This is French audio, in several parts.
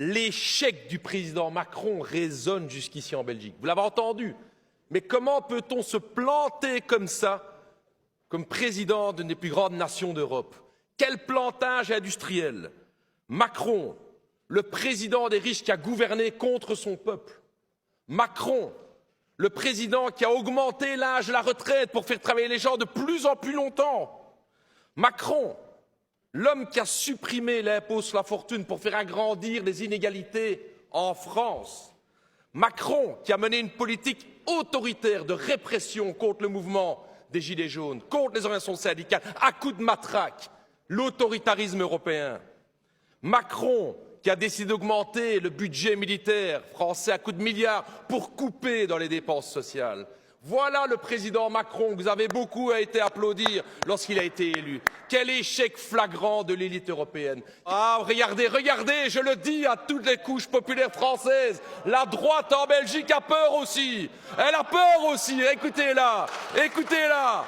L'échec du président Macron résonne jusqu'ici en Belgique. Vous l'avez entendu. Mais comment peut-on se planter comme ça, comme président d'une des plus grandes nations d'Europe? Quel plantage industriel! Macron, le président des riches qui a gouverné contre son peuple. Macron, le président qui a augmenté l'âge de la retraite pour faire travailler les gens de plus en plus longtemps. Macron, l'homme qui a supprimé l'impôt sur la fortune pour faire agrandir les inégalités en France. Macron, qui a mené une politique autoritaire de répression contre le mouvement des Gilets jaunes, contre les organisations syndicales, à coups de matraque, l'autoritarisme européen. Macron, qui a décidé d'augmenter le budget militaire français à coups de milliards pour couper dans les dépenses sociales. Voilà le président Macron que vous avez beaucoup été applaudir lorsqu'il a été élu. Quel échec flagrant de l'élite européenne. Ah, regardez, regardez, je le dis à toutes les couches populaires françaises, la droite en Belgique a peur aussi. Elle a peur aussi, écoutez-la, écoutez-la.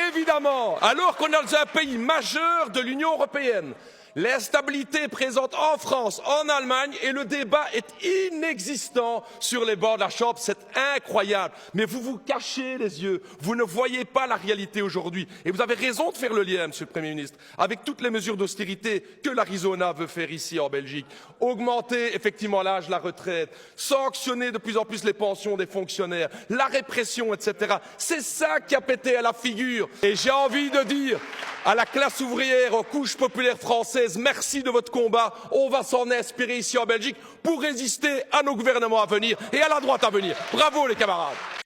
Évidemment, alors qu'on est dans un pays majeur de l'Union européenne, l'instabilité est présente en France, en Allemagne, et le débat est inexistant sur les bords de la Chambre. C'est incroyable. Mais vous vous cachez les yeux. Vous ne voyez pas la réalité aujourd'hui. Et vous avez raison de faire le lien, Monsieur le Premier ministre, avec toutes les mesures d'austérité que l'Arizona veut faire ici en Belgique. Augmenter effectivement l'âge de la retraite, sanctionner de plus en plus les pensions des fonctionnaires, la répression, etc. C'est ça qui a pété à la figure. Et j'ai envie de dire à la classe ouvrière, aux couches populaires françaises, merci de votre combat. On va s'en inspirer ici en Belgique pour résister à nos gouvernements à venir et à la droite à venir. Bravo les camarades!